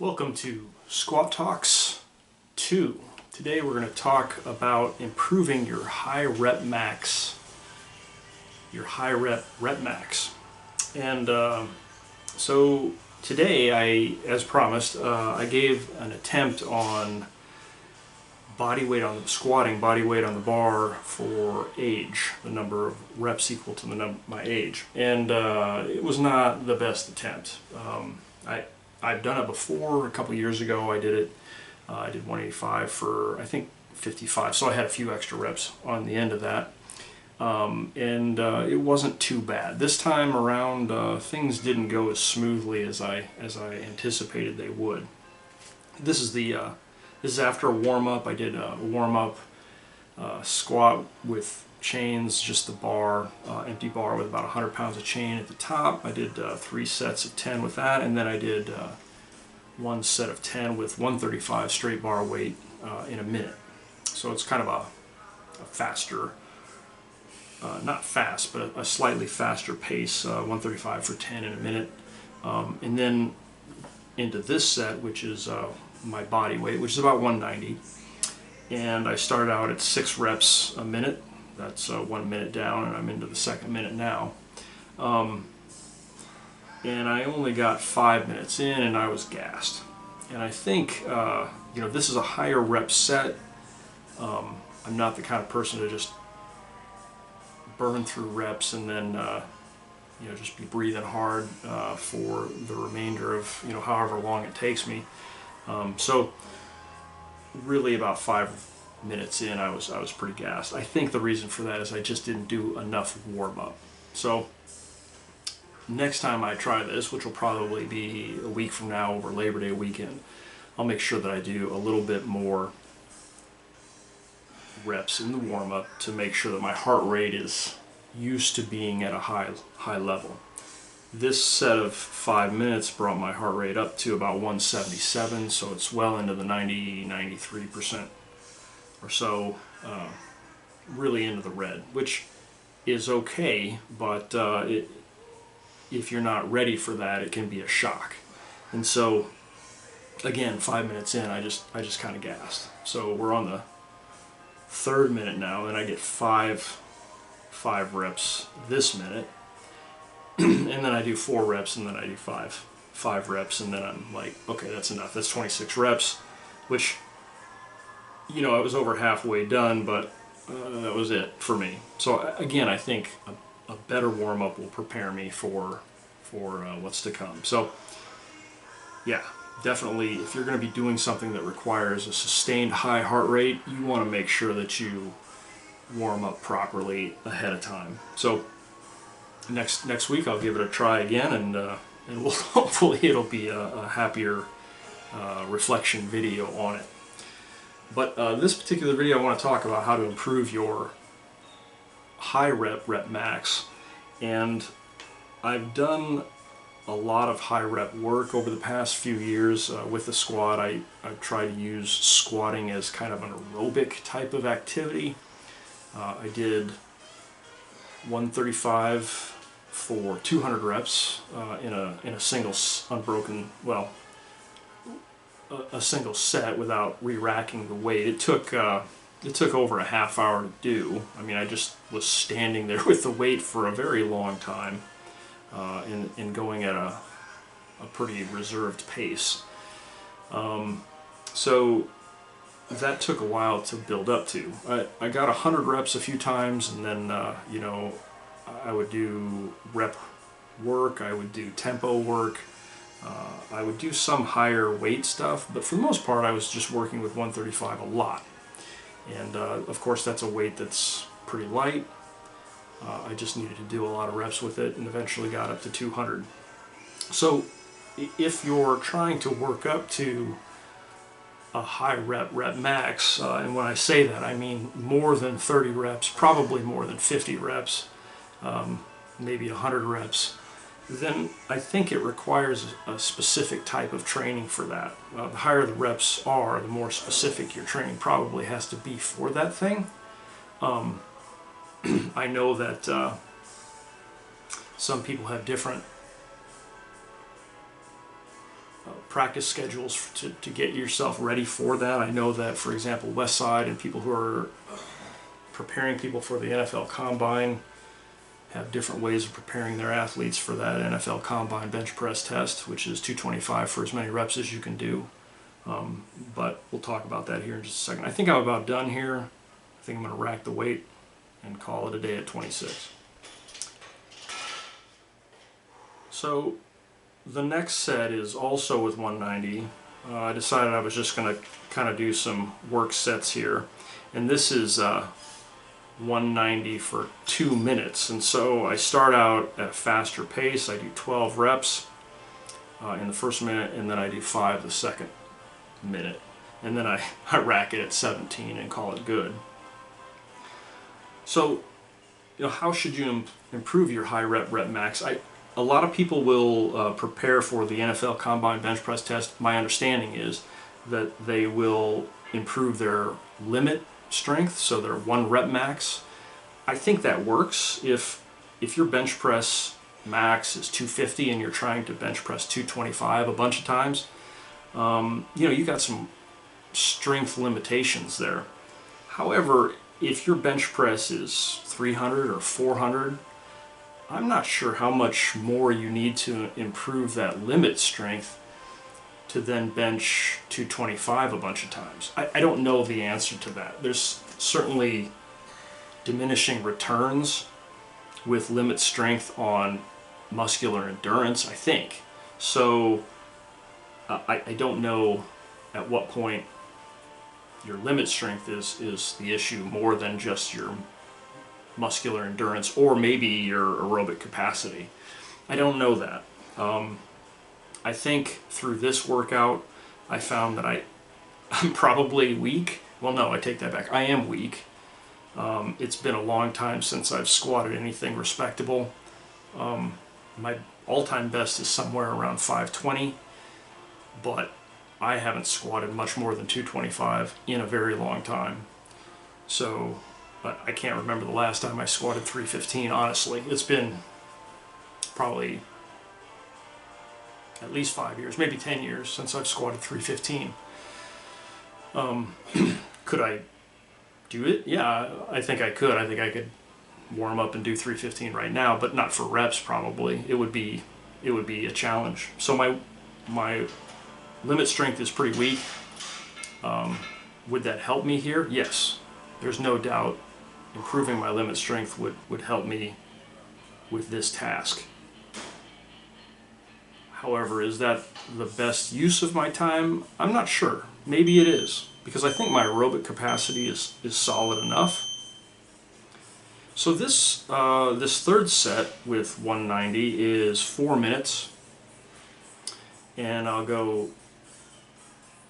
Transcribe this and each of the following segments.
Welcome to Squat Talks 2. Today we're going to talk about improving your high rep max. And so today, as promised, I gave an attempt on body weight on the squatting, body weight on the bar for age, the number of reps equal to my age, and it was not the best attempt. I've done it before. A couple years ago I did it. I did 185 for I think 55, so I had a few extra reps on the end of that, and it wasn't too bad. This time around things didn't go as smoothly as I anticipated they would. This is after a warm-up. I did a warm-up squat with chains, just the bar, empty bar with about 100 pounds of chain at the top. I did 3 sets of 10 with that, and then I did 1 set of 10 with 135 straight bar weight in a minute. So it's kind of a faster, not fast, but a slightly faster pace, 135 for 10 in a minute. And then into this set, which is my body weight, which is about 190. And I started out at 6 reps a minute. That's 1 minute down, and I'm into the second minute now. And I only got 5 minutes in, and I was gassed. And I think, this is a higher rep set. I'm not the kind of person to just burn through reps and then, just be breathing hard for the remainder of, however long it takes me. So really about 5 minutes in, I was pretty gassed. I think the reason for that is I just didn't do enough warm-up. So next time I try this, which will probably be a week from now over Labor Day weekend, I'll make sure that I do a little bit more reps in the warm-up to make sure that my heart rate is used to being at a high level. This set of 5 minutes brought my heart rate up to about 177, so it's well into the 93% or so, really into the red, which is okay, but if you're not ready for that, it can be a shock. And so again, 5 minutes in, I just kind of gassed. So we're on the 3rd minute now, and I get five reps this minute, and then I do 4 reps, and then I do five reps, and then I'm like, okay, that's enough. That's 26 reps, which, I was over halfway done, but that was it for me. So again, I think a better warm-up will prepare me for what's to come. So yeah, definitely, if you're going to be doing something that requires a sustained high heart rate, you want to make sure that you warm up properly ahead of time. So next week I'll give it a try again, and we'll hopefully it'll be a happier reflection video on it. But this particular video I want to talk about how to improve your high rep max, and I've done a lot of high rep work over the past few years with the squat. I've tried to use squatting as kind of an aerobic type of activity. I did 135 for 200 reps in a single unbroken, a single set without re-racking the weight. It took over a half hour to do. I mean, I just was standing there with the weight for a very long time, and going at a pretty reserved pace. So that took a while to build up to. I got 100 reps a few times, and then I would do rep work, I would do tempo work, I would do some higher weight stuff, but for the most part I was just working with 135 a lot. And of course that's a weight that's pretty light. I just needed to do a lot of reps with it, and eventually got up to 200. So if you're trying to work up to a high rep max, and when I say that I mean more than 30 reps, probably more than 50 reps, maybe 100 reps, then I think it requires a specific type of training for that. The higher the reps are, the more specific your training probably has to be for that thing. I know that some people have different practice schedules to get yourself ready for that. I know that, for example, Westside and people who are preparing people for the NFL Combine have different ways of preparing their athletes for that NFL Combine bench press test, which is 225 for as many reps as you can do. But we'll talk about that here in just a second. I think I'm about done here. I think I'm going to rack the weight and call it a day at 26. So the next set is also with 190. I decided I was just going to kind of do some work sets here. And this is 190 for 2 minutes. And so I start out at a faster pace. I do 12 reps in the first minute, and then I do 5 the second minute. And then I rack it at 17 and call it good. So, how should you improve your high rep max? A lot of people will prepare for the NFL Combine bench press test. My understanding is that they will improve their limit strength, so their 1 rep max. I think that works if your bench press max is 250 and you're trying to bench press 225 a bunch of times. You got some strength limitations there. However, if your bench press is 300 or 400, I'm not sure how much more you need to improve that limit strength to then bench 225 a bunch of times. I don't know the answer to that. There's certainly diminishing returns with limit strength on muscular endurance, I think. So I don't know at what point your limit strength is the issue more than just your muscular endurance or maybe your aerobic capacity. I don't know that. I think through this workout I found that I'm probably weak. Well, no, I take that back. I am weak. It's been a long time since I've squatted anything respectable. My all-time best is somewhere around 520, but I haven't squatted much more than 225 in a very long time. So, but I can't remember the last time I squatted 315, honestly. It's been probably at least 5 years, maybe 10 years since I've squatted 315. Could I do it? Yeah, I think I could. I think I could warm up and do 315 right now, but not for reps probably. It would be a challenge. So my limit strength is pretty weak. Would that help me here? Yes. There's no doubt improving my limit strength would help me with this task. However, is that the best use of my time? I'm not sure. Maybe it is, because I think my aerobic capacity is solid enough. So this third set with 190 is 4 minutes, and I'll go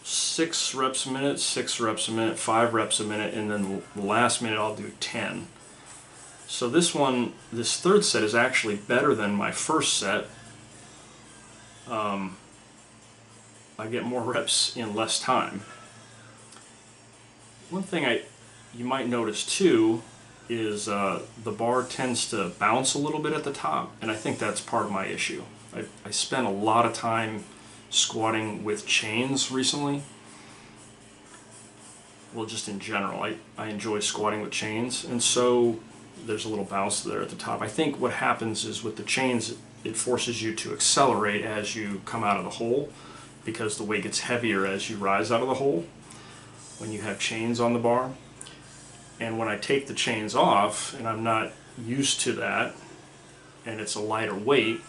6 reps a minute, 6 reps a minute, 5 reps a minute, and then the last minute I'll do 10. So this third set is actually better than my first set. I get more reps in less time. One thing you might notice too is the bar tends to bounce a little bit at the top, and I think that's part of my issue. I spent a lot of time squatting with chains recently. Well, just in general, I enjoy squatting with chains, and so there's a little bounce there at the top. I think what happens is with the chains, it forces you to accelerate as you come out of the hole, because the weight gets heavier as you rise out of the hole when you have chains on the bar. And when I take the chains off, and I'm not used to that, and it's a lighter weight,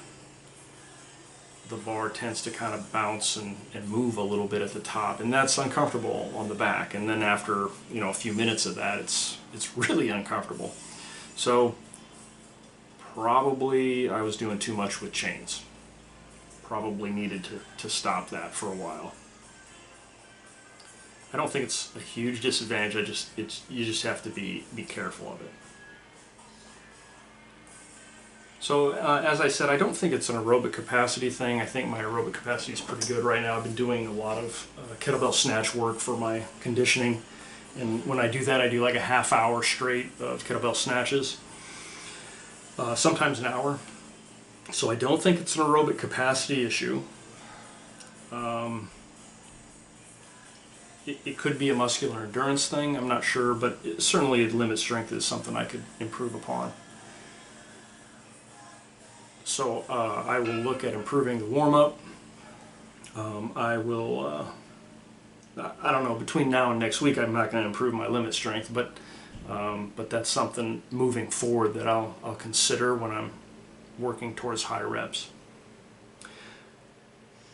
the bar tends to kind of bounce and move a little bit at the top, and that's uncomfortable on the back. And then after a few minutes of that, it's really uncomfortable. So probably I was doing too much with chains. Probably needed to stop that for a while. I don't think it's a huge disadvantage. You just have to be careful of it. So as I said, I don't think it's an aerobic capacity thing. I think my aerobic capacity is pretty good right now. I've been doing a lot of kettlebell snatch work for my conditioning, and when I do that, I do like a half hour straight of kettlebell snatches, sometimes an hour. So I don't think it's an aerobic capacity issue. It could be a muscular endurance thing, I'm not sure, but certainly limit strength is something I could improve upon. So I will look at improving the warm-up. I will, I don't know, between now and next week I'm not going to improve my limit strength, but that's something moving forward that I'll consider when I'm working towards high reps.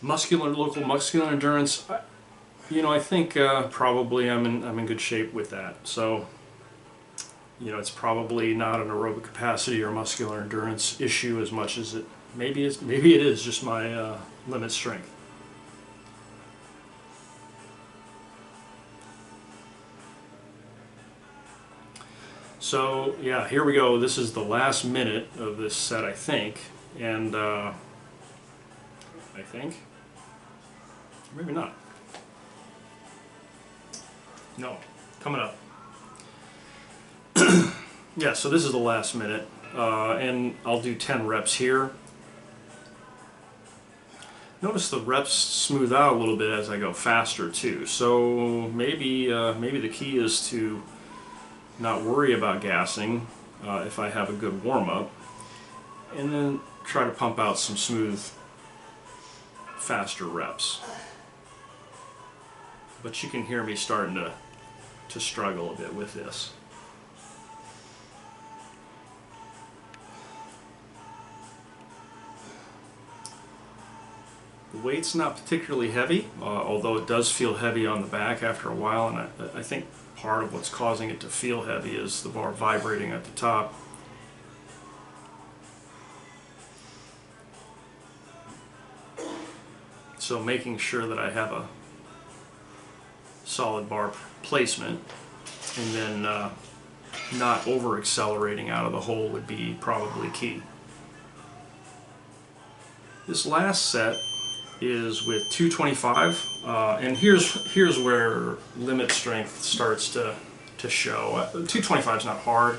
Local muscular endurance, you know, I think probably I'm in good shape with that. So, you know, it's probably not an aerobic capacity or muscular endurance issue as much as maybe it is just my limit strength. So yeah, here we go. This is the last minute of this set, I think, and I think maybe not. No, coming up. Yeah, so this is the last minute, and I'll do 10 reps here. Notice the reps smooth out a little bit as I go faster too. So maybe the key is to not worry about gassing if I have a good warm-up, and then try to pump out some smooth, faster reps. But you can hear me starting to struggle a bit with this. The weight's not particularly heavy, although it does feel heavy on the back after a while, and I think part of what's causing it to feel heavy is the bar vibrating at the top. So making sure that I have a solid bar placement and then not over accelerating out of the hole would be probably key. This last set is with 225, and here's where limit strength starts to show. 225 is not hard,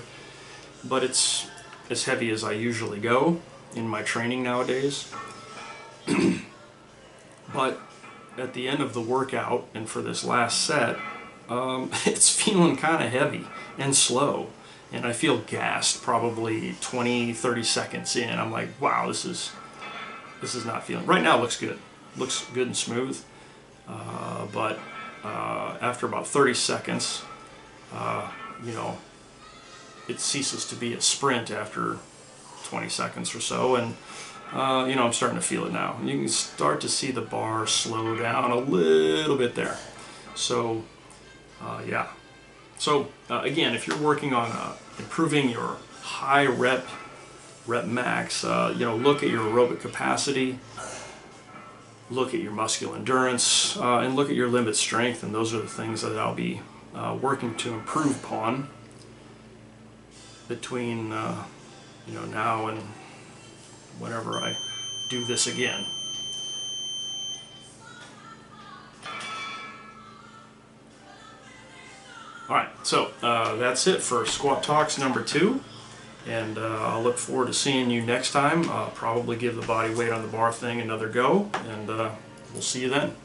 but it's as heavy as I usually go in my training nowadays. But at the end of the workout and for this last set, it's feeling kind of heavy and slow, and I feel gassed probably 20-30 seconds in. I'm like, wow, this is not feeling right now. It looks good and smooth, but after about 30 seconds, you know, it ceases to be a sprint after 20 seconds or so, and you know, I'm starting to feel it now. You can start to see the bar slow down a little bit there. So yeah. So again, if you're working on improving your high rep max, you know, look at your aerobic capacity, look at your muscular endurance, and look at your limit strength, and those are the things that I'll be working to improve upon between you know, now and whenever I do this again. Alright, so that's it for Squat Talks number 2, and I'll look forward to seeing you next time. I'll probably give the body weight on the bar thing another go, and we'll see you then.